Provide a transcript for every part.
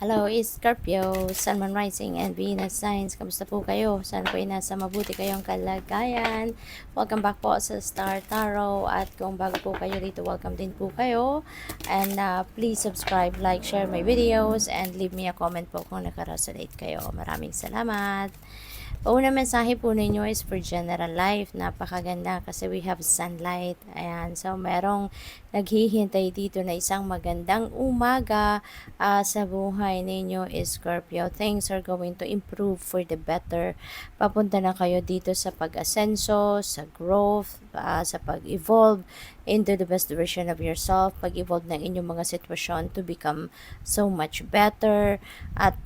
Hello, Scorpio, Sun, Moon Rising, and Venus Signs. Kamusta po kayo? Sana po ay nasa mabuti kayong kalagayan. Welcome back po sa Star Tarot. At kung bago po kayo dito, welcome din po kayo. And please subscribe, like, share my videos, and leave me a comment po kung nakaresonate kayo. Maraming salamat. Una mensahe po ninyo is for general life. Napakaganda kasi we have sunlight. Ayan. So, merong naghihintay dito na isang magandang umaga sa buhay ninyo, Scorpio. Things are going to improve for the better. Papunta na kayo dito sa pag-asenso, sa growth, sa pag-evolve into the best version of yourself, pag-evolve ng inyong mga sitwasyon to become so much better, at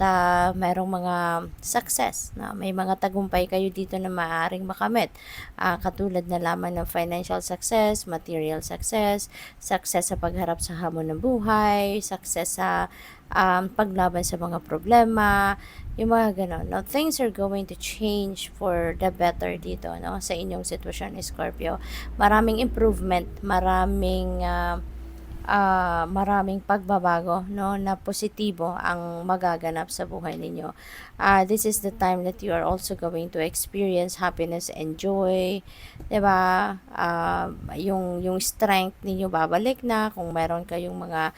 merong mga success, na may mga tagumpay kayo dito na maaaring makamit, katulad na lamang ng financial success, material success, success sa pagharap sa hamon ng buhay, success sa paglaban sa mga problema, yung mga ganon. No? Things are going to change for the better dito, no? Sa inyong sitwasyon, Scorpio. Maraming improvement, maraming pagbabago, no, na positibo ang magaganap sa buhay ninyo. This is the time that you are also going to experience happiness and joy, 'di ba? Yung strength ninyo babalik na kung meron kayong mga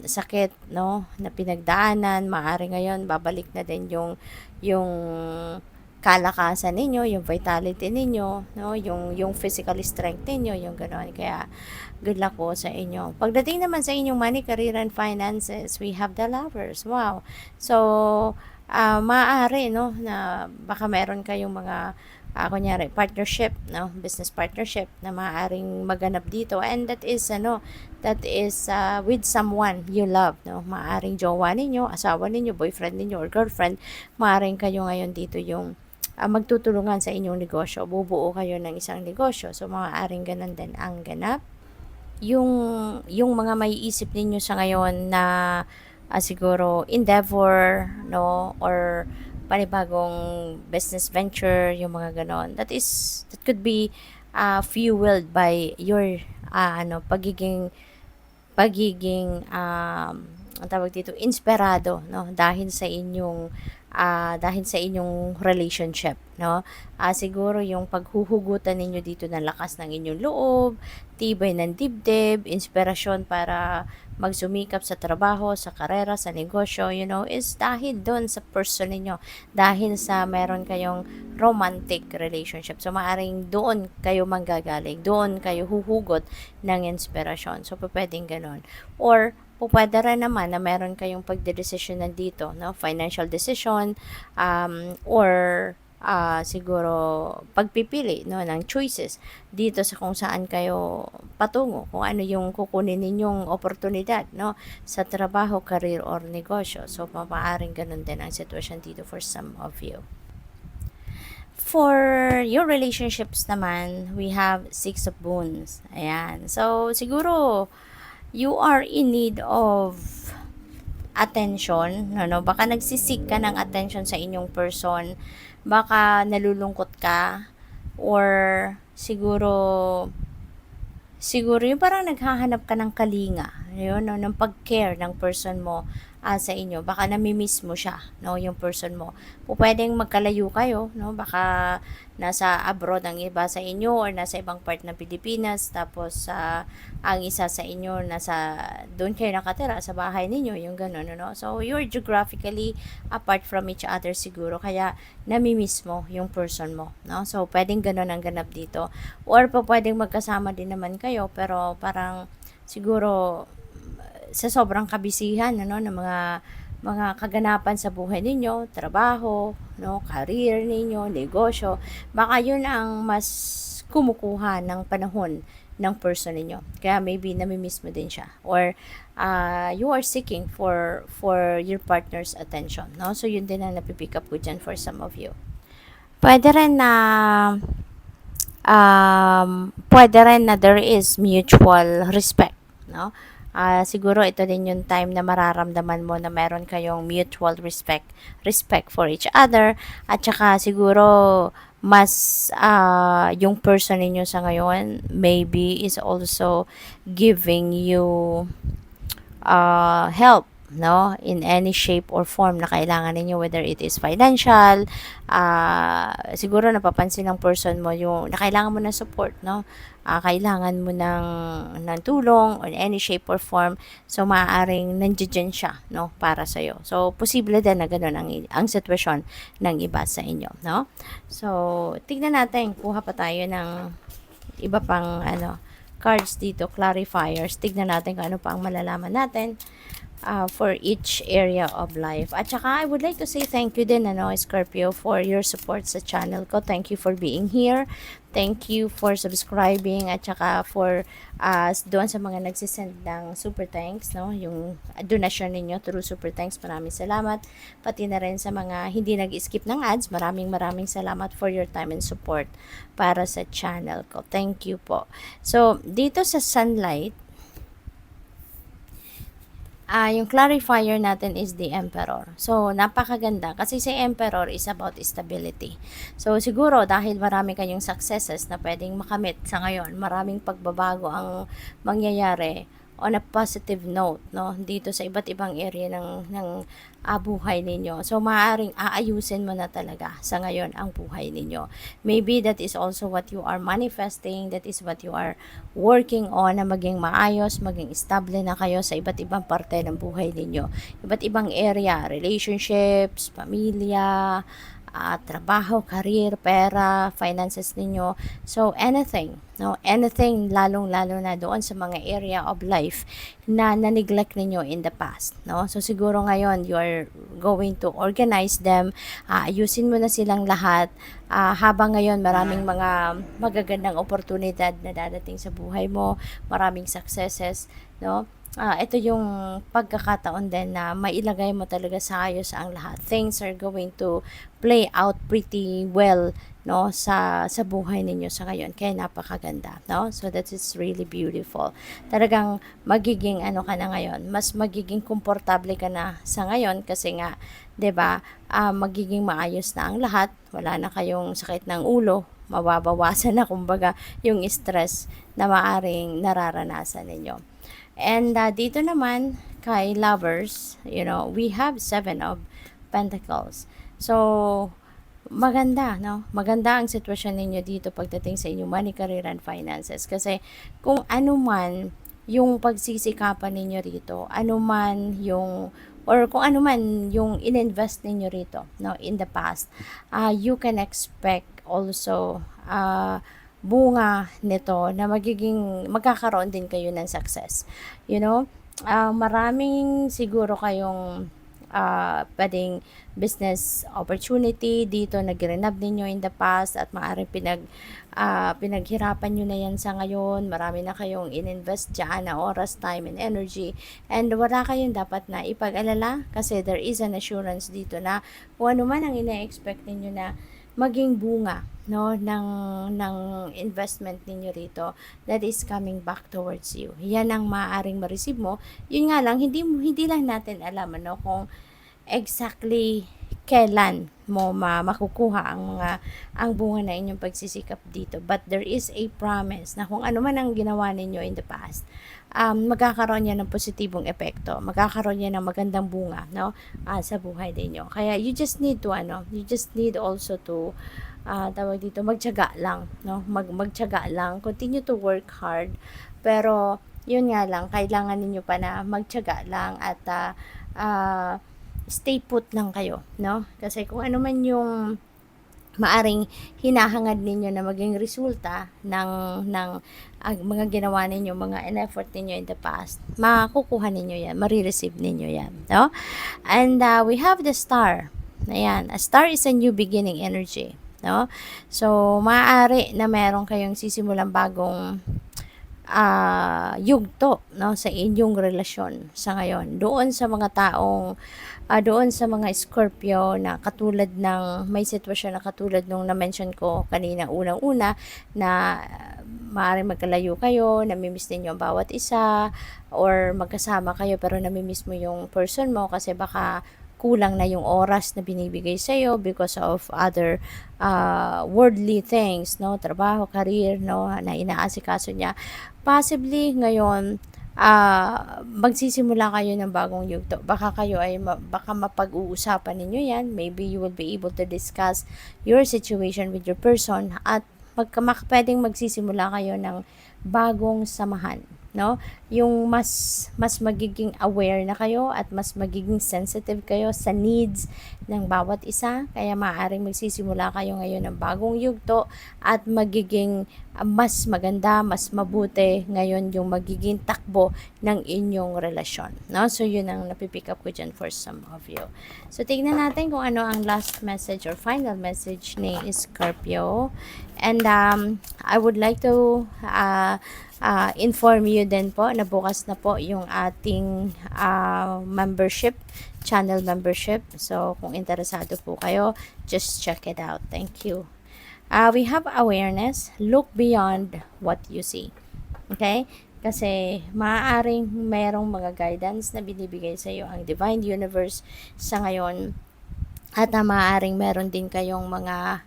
sakit, no, na pinagdaanan, maaari ngayon babalik na din yung kalakasan ninyo, yung vitality ninyo, no, yung physical strength ninyo, yung gano'n. Kaya good luck po sa inyo. Pagdating naman sa inyong money, career, and finances, we have the lovers. Wow. So, maaari, no, na baka meron kayong mga kunyari, partnership, no, business partnership na maaaring maganap dito, and that is with someone you love, no, maaaring jowa ninyo, asawa ninyo, boyfriend ninyo, or girlfriend. Maaaring kayo ngayon dito yung magtutulungan sa inyong negosyo, bubuo kayo ng isang negosyo, so maaaring ganun din ang ganap. Yung mga maiisip ninyo sa ngayon na siguro endeavor, no, or panibagong business venture, yung mga ganon, that could be fueled by your pagiging ang tawag dito, inspirado, no, dahil sa inyong relationship, no. Siguro yung paghuhugutan ninyo dito ng lakas ng inyong loob, tibay ng dibdib, inspirasyon para magsumikap sa trabaho, sa karera, sa negosyo, is dahil doon sa person ninyo, dahil sa meron kayong romantic relationship. So, maaring doon kayo manggagaling, doon kayo huhugot ng inspirasyon. So, pwedeng ganun. Or, pwede rin naman na meron kayong pagdedesisyon dito, no? Financial decision, or siguro pagpipili, no, ng choices dito sa kung saan kayo patungo, kung ano yung kukunin ninyong oportunidad, no, sa trabaho, career, or negosyo. So, maaaring ganun din ang sitwasyon dito for some of you. For your relationships naman, we have Six of Wands. Ayan. So, siguro, you are in need of attention, no? Baka nagsisik ka ng attention sa inyong person, baka nalulungkot ka, or siguro yung parang naghahanap ka ng kalinga, yun, no, ng pag-care ng person mo sa inyo. Baka nami-miss mo siya, no, yung person mo. Pwedeng magkalayo kayo, no, baka nasa abroad ang iba sa inyo or nasa ibang part ng Pilipinas, tapos ang isa sa inyo nasa doon kayo nakatira sa bahay ninyo, yung gano'n, no. So you're geographically apart from each other siguro, kaya nami-miss mo yung person mo, no. So pwedeng gano'n ang ganap dito, or pwedeng magkasama din naman kayo, pero parang siguro sa sobrang kabisihan, ano, ng mga kaganapan sa buhay ninyo, trabaho, no, career ninyo, negosyo, baka yun ang mas kumukuha ng panahon ng person ninyo. Kaya maybe nami-miss mo din siya, or you are seeking for your partner's attention, no. So yun din ang napipick up ko dyan for some of you. Pwede rin na there is mutual respect, no. Siguro ito din yung time na mararamdaman mo na meron kayong mutual respect for each other, at saka siguro mas yung person ninyo sa ngayon maybe is also giving you help, no, in any shape or form na kailangan ninyo, whether it is financial, siguro napapansin ng person mo yung na kailangan mo ng support, no, kailangan mo ng tulong or any shape or form, so maaaring nandiyan siya, no, para sa iyo. So posible din na ganun ang sitwasyon ng iba sa inyo, no. So tignan natin, kuha pa tayo ng iba pang cards dito, clarifiers. Tignan natin kung ano pa ang malalaman natin for each area of life. At saka, I would like to say thank you din, Scorpio, for your support sa channel ko. Thank you for being here. Thank you for subscribing at saka for doon sa mga nagsisend ng super thanks, no? Yung donation ninyo through super thanks. Maraming salamat. Pati na rin sa mga hindi nag-skip ng ads, maraming salamat for your time and support para sa channel ko. Thank you po. So, dito sa sunlight, yung clarifier natin is the Emperor. So, napakaganda kasi si Emperor is about stability. So, siguro dahil marami kayong successes na pwedeng makamit sa ngayon, maraming pagbabago ang mangyayari on a positive note, no, dito sa iba't ibang area ng buhay ninyo. So, maaaring aayusin mo na talaga sa ngayon ang buhay ninyo. Maybe that is also what you are manifesting, that is what you are working on, na maging maayos, maging stable na kayo sa iba't ibang parte ng buhay ninyo. Iba't ibang area, relationships, pamilya, trabaho, career, pera, finances ninyo. So, anything, no? Anything, lalong-lalo na doon sa mga area of life na na-neglect ninyo in the past, no? So, siguro ngayon, you're going to organize them, ayusin mo na silang lahat, habang ngayon maraming mga magagandang oportunidad na dadating sa buhay mo, maraming successes, no? Ito yung pagkakataon din na mailagay mo talaga sa ayos ang lahat. Things are going to play out pretty well, no, sa buhay ninyo sa ngayon. Kaya napakaganda, no? So that is really beautiful. Talagang magiging ka na ngayon, mas magiging komportable ka na sa ngayon kasi nga 'di ba? Magiging maayos na ang lahat. Wala na kayong sakit ng ulo, mababawasan na kumbaga yung stress na maaring nararanasan ninyo. And dito naman kay lovers, we have 7 of Pentacles. So, maganda, no? Maganda ang sitwasyon ninyo dito pagdating sa inyong money, career, and finances. Kasi kung ano man yung pagsisikapan ninyo rito, ano man yung or kung ano man yung ininvest ninyo rito, no, in the past, you can expect also bunga nito na magkakaroon din kayo ng success. Maraming siguro kayong pwedeng business opportunity dito na girinab ninyo in the past at maaaring pinaghirapan nyo na yan sa ngayon. Marami na kayong ininvest dyan na oras, time, and energy. And wala kayong dapat na ipag-alala kasi there is an assurance dito na kung ano man ang ina-expect ninyo na maging bunga, no, ng investment ninyo rito, that is coming back towards you. Yan ang maaaring ma-receive mo. Yun nga lang, hindi lang natin alam kung exactly kailan mo makukuha ang bunga na inyong pagsisikap dito. But there is a promise na kung ano man ang ginawa ninyo in the past, magkakaroon yan ng positibong epekto, magkakaroon yan ng magandang bunga, no, sa buhay ninyo. Kaya you just need also to tawag dito, magtiyaga lang, no, magtiyaga lang, continue to work hard, pero yun nga lang, kailangan ninyo pa na magtiyaga lang at stay put lang kayo, no, kasi kung ano man yung maaring hinahangad ninyo na maging resulta ng mga ginawa ninyo, mga in-effort ninyo in the past, makukuha ninyo yan, marireceive ninyo yan, no? And we have the star. Ayan, a star is a new beginning energy, no? So, maaari na meron kayong sisimulang bagong yugto, no, sa inyong relasyon sa ngayon. Doon sa mga taong doon sa mga Scorpio na katulad ng may sitwasyon na katulad nung na-mention ko kanina unang-una na maaaring magkalayo kayo, namimiss ninyo ang bawat isa, or magkasama kayo pero namimiss mo yung person mo kasi baka kulang na yung oras na binibigay sa'yo because of other worldly things, no, trabaho, career, no, na inaasikaso niya. Possibly ngayon magsisimula kayo ng bagong yugto. Baka kayo ay baka mapag-uusapan ninyo yan. Maybe you will be able to discuss your situation with your person at pwedeng magsisimula kayo ng bagong samahan, no? Yung mas magiging aware na kayo at mas magiging sensitive kayo sa needs ng bawat isa, kaya maaaring magsisimula kayo ngayon ng bagong yugto at magiging mas maganda, mas mabuti ngayon yung magiging takbo ng inyong relasyon, no? So yun ang napipick up ko dyan for some of you. So tignan natin kung ano ang last message or final message ni Scorpio. And I would like to inform you din po na bukas na po yung ating membership, channel membership. So kung interesado po kayo, just check it out. Thank you. We have awareness, look beyond what you see. Okay? Kasi maaaring merong mga guidance na binibigay sa iyo ang Divine Universe sa ngayon. At maaaring meron din kayong mga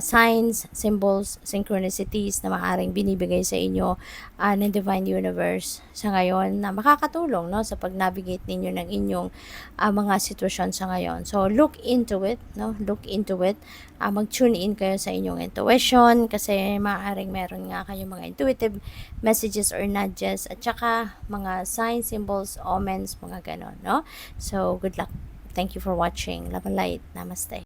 signs, symbols, synchronicities na maaaring binibigay sa inyo ng Divine Universe sa ngayon na makakatulong, no, sa pag-navigate ninyo ng inyong mga sitwasyon sa ngayon. So look into it, no? Look into it. Mag-tune in kayo sa inyong intuition kasi maaaring meron nga kayong mga intuitive messages or nudges at saka mga signs, symbols, omens, mga ganon, no? So good luck. Thank you for watching. Love and light. Namaste.